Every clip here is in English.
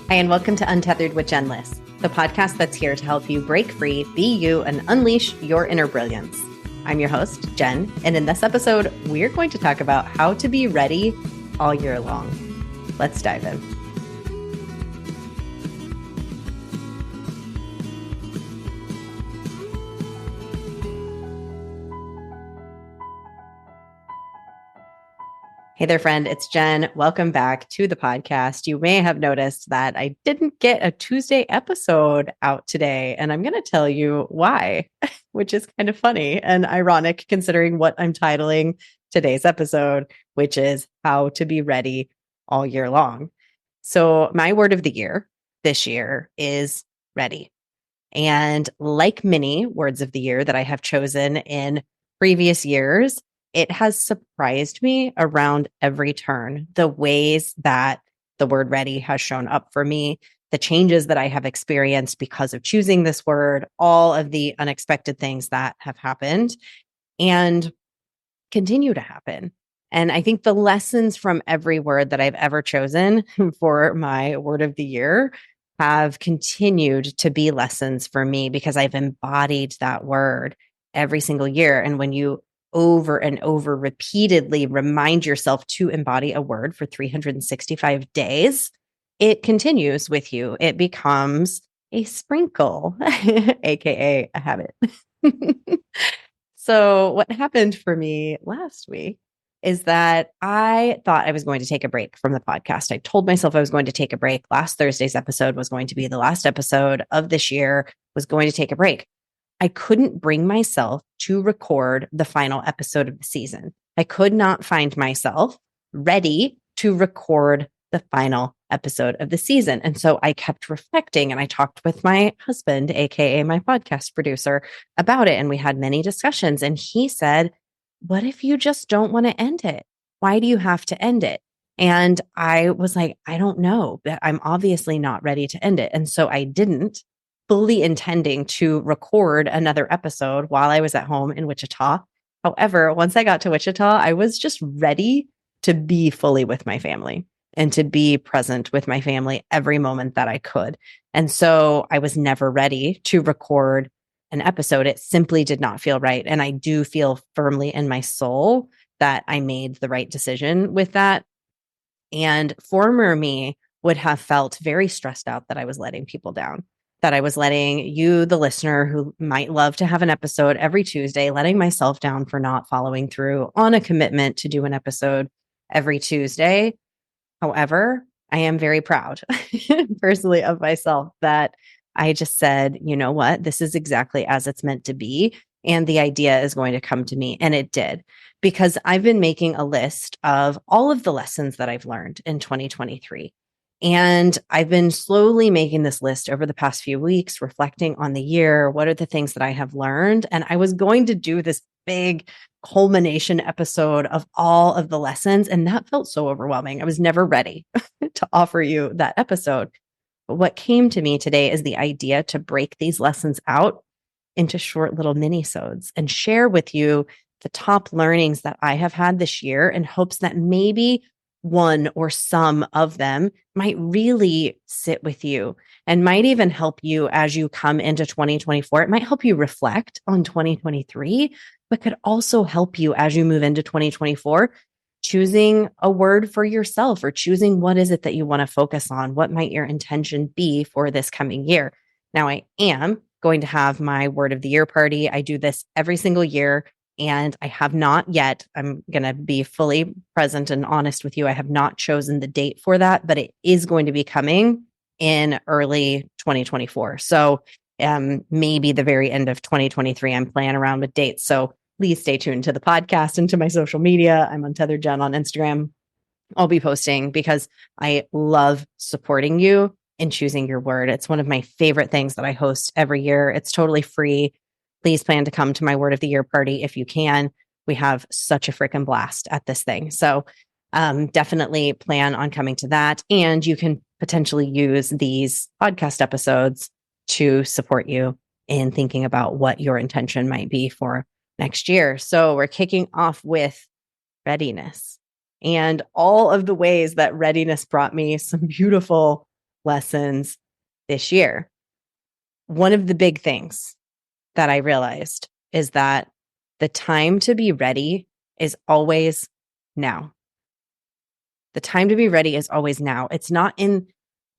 Hi, and welcome to Untethered with Jen Liss, the podcast that's here to help you break free, be you, and unleash your inner brilliance. I'm your host, Jen, and in this episode, we're going to talk about how to be ready all year long. Let's dive in. Hey there, friend. It's Jen. Welcome back to the podcast. You may have noticed that I didn't get a Tuesday episode out today, and I'm going to tell you why, which is kind of funny and ironic considering what I'm titling today's episode, which is how to be ready all year long. So my word of the year this year is ready. And like many words of the year that I have chosen in previous years, it has surprised me around every turn, the ways that the word ready has shown up for me, the changes that I have experienced because of choosing this word, all of the unexpected things that have happened and continue to happen. And I think the lessons from every word that I've ever chosen for my word of the year have continued to be lessons for me because I've embodied that word every single year. And when you over and over repeatedly remind yourself to embody a word for 365 days, it continues with you. It becomes a sprinkle, AKA a habit. So what happened for me last week is that I thought I was going to take a break from the podcast. I told myself I was going to take a break. Last Thursday's episode was going to be the last episode of this year, was going to take a break. I couldn't bring myself to record the final episode of the season. I could not find myself ready to record the final episode of the season. And so I kept reflecting and I talked with my husband, AKA my podcast producer, about it. And we had many discussions. And he said, what if you just don't want to end it? Why do you have to end it? And I was like, I don't know, but I'm obviously not ready to end it. And so I didn't, fully intending to record another episode while I was at home in Wichita. However, once I got to Wichita, I was just ready to be fully with my family and to be present with my family every moment that I could. And so I was never ready to record an episode. It simply did not feel right. And I do feel firmly in my soul that I made the right decision with that. And former me would have felt very stressed out that I was letting people down, that I was letting you, the listener who might love to have an episode every Tuesday, letting myself down for not following through on a commitment to do an episode every Tuesday. However, I am very proud personally of myself that I just said, you know what, this is exactly as it's meant to be. And the idea is going to come to me. And it did, because I've been making a list of all of the lessons that I've learned in 2023. And I've been slowly making this list over the past few weeks, reflecting on the year. What are the things that I have learned? And I was going to do this big culmination episode of all of the lessons. And that felt so overwhelming. I was never ready to offer you that episode. But what came to me today is the idea to break these lessons out into short little minisodes and share with you the top learnings that I have had this year in hopes that maybe one or some of them might really sit with you and might even help you as you come into 2024. It might help you reflect on 2023, but could also help you as you move into 2024, choosing a word for yourself or choosing what is it that you want to focus on? What might your intention be for this coming year? Now, I am going to have my word of the year party. I do this every single year. And I have not yet, I'm going to be fully present and honest with you. I have not chosen the date for that, but it is going to be coming in early 2024. So maybe the very end of 2023, I'm playing around with dates. So please stay tuned to the podcast and to my social media. I'm Untethered Jen on Instagram. I'll be posting because I love supporting you in choosing your word. It's one of my favorite things that I host every year. It's totally free. Please plan to come to my word of the year party if you can. We have such a freaking blast at this thing. So definitely plan on coming to that. And you can potentially use these podcast episodes to support you in thinking about what your intention might be for next year. So we're kicking off with readiness and all of the ways that readiness brought me some beautiful lessons this year. One of the big things that I realized is that the time to be ready is always now. The time to be ready is always now. It's not in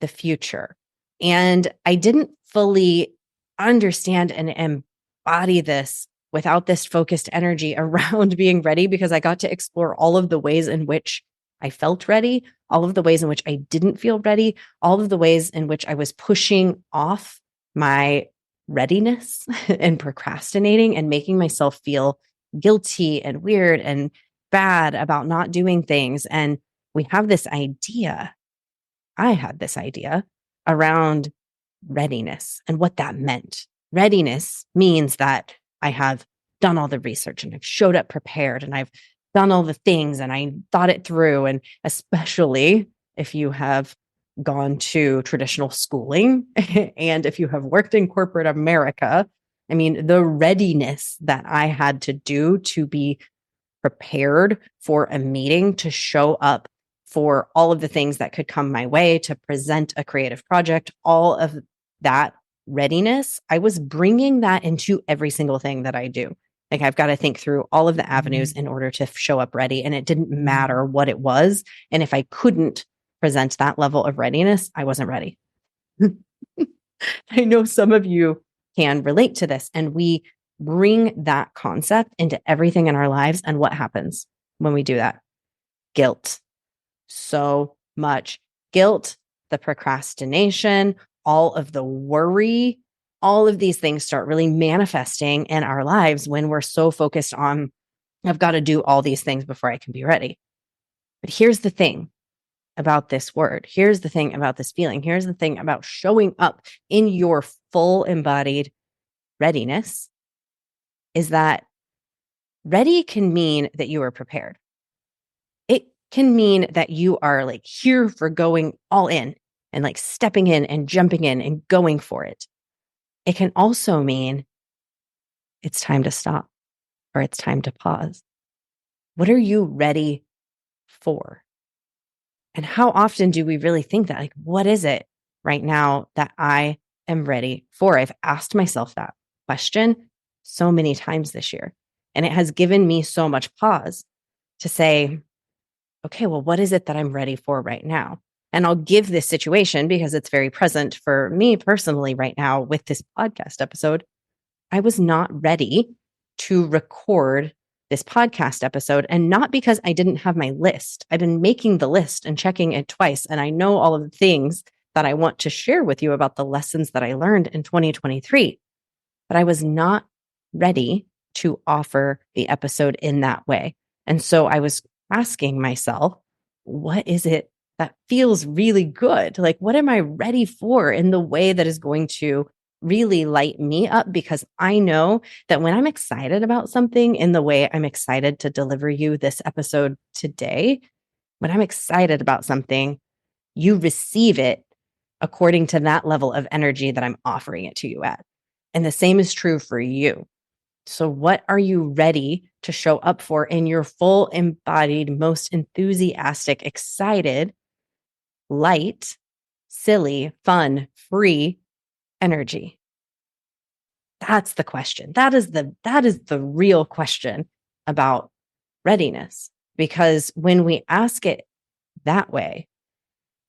the future. And I didn't fully understand and embody this without this focused energy around being ready, because I got to explore all of the ways in which I felt ready, all of the ways in which I didn't feel ready, all of the ways in which I was pushing off my readiness and procrastinating and making myself feel guilty and weird and bad about not doing things. And we have this idea, I had this idea around readiness and what that meant. Readiness means that I have done all the research and I've showed up prepared and I've done all the things and I thought it through. And especially if you have gone to traditional schooling and if you have worked in corporate America, I mean, the readiness that I had to do to be prepared for a meeting, to show up for all of the things that could come my way, to present a creative project, all of that readiness, I was bringing that into every single thing that I do. Like, I've got to think through all of the avenues in order to show up ready. And it didn't matter what it was. And if I couldn't present that level of readiness, I wasn't ready. I know some of you can relate to this, and we bring that concept into everything in our lives. And what happens when we do that? Guilt. So much guilt, the procrastination, all of the worry, all of these things start really manifesting in our lives when we're so focused on, I've got to do all these things before I can be ready. But here's the thing about this word. Here's the thing about this feeling. Here's the thing about showing up in your full embodied readiness, is that ready can mean that you are prepared. It can mean that you are like here for going all in and like stepping in and jumping in and going for it. It can also mean it's time to stop or it's time to pause. What are you ready for? And how often do we really think that? Like, what is it right now that I am ready for? I've asked myself that question so many times this year, and it has given me so much pause to say, okay, well, what is it that I'm ready for right now? And I'll give this situation because it's very present for me personally right now with this podcast episode. I was not ready to record this podcast episode, and not because I didn't have my list. I've been making the list and checking it twice, and I know all of the things that I want to share with you about the lessons that I learned in 2023. But I was not ready to offer the episode in that way. And so I was asking myself, what is it that feels really good? Like, what am I ready for in the way that is going to really light me up? Because I know that when I'm excited about something in the way I'm excited to deliver you this episode today, when I'm excited about something, you receive it according to that level of energy that I'm offering it to you at. And the same is true for you. So what are you ready to show up for in your full embodied, most enthusiastic, excited, light, silly, fun, free energy? That's the question. That is the real question about readiness. Because when we ask it that way,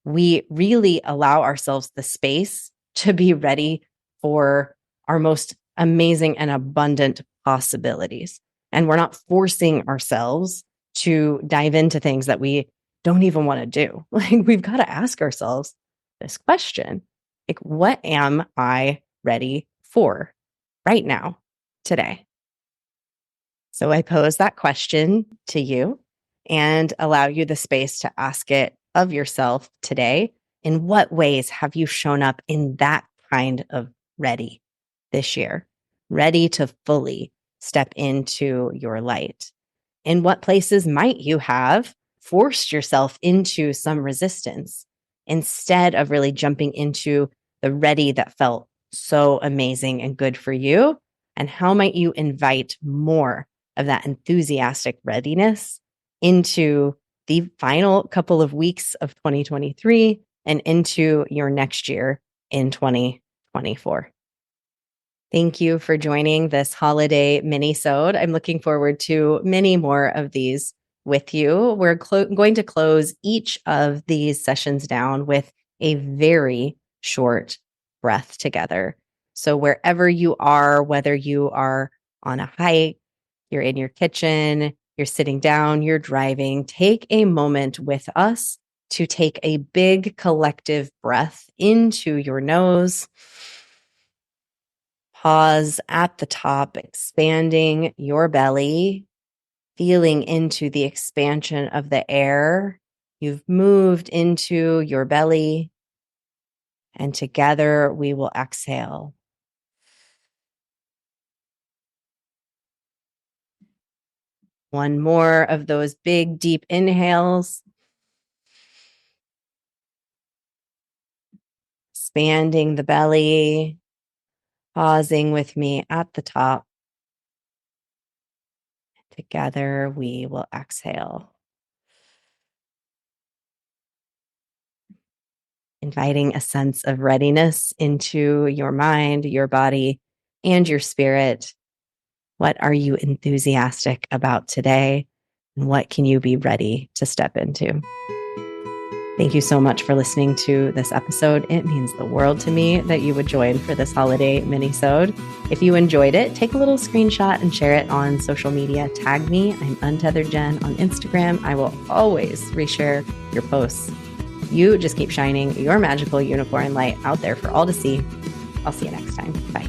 we really allow ourselves the space to be ready for our most amazing and abundant possibilities. And we're not forcing ourselves to dive into things that we don't even want to do. Like, we've got to ask ourselves this question, like, what am I ready for right now, today? So I pose that question to you and allow you the space to ask it of yourself today. In what ways have you shown up in that kind of ready this year? Ready to fully step into your light? In what places might you have forced yourself into some resistance instead of really jumping into the ready that felt so amazing and good for you? And how might you invite more of that enthusiastic readiness into the final couple of weeks of 2023 and into your next year in 2024. Thank you for joining this holiday mini-sode. I'm looking forward to many more of these with you. We're going to close each of these sessions down with a very short breath together. So wherever you are, whether you are on a hike, you're in your kitchen, you're sitting down, you're driving, take a moment with us to take a big collective breath into your nose. Pause at the top, expanding your belly, feeling into the expansion of the air. You've moved into your belly, and together we will exhale. One more of those big, deep inhales. Expanding the belly, pausing with me at the top. Together we will exhale. Inviting a sense of readiness into your mind, your body, and your spirit. What are you enthusiastic about today? And what can you be ready to step into? Thank you so much for listening to this episode. It means the world to me that you would join for this holiday mini-sode. If you enjoyed it, take a little screenshot and share it on social media. Tag me. I'm Untethered Jen on Instagram. I will always reshare your posts. You just keep shining your magical unicorn light out there for all to see. I'll see you next time. Bye.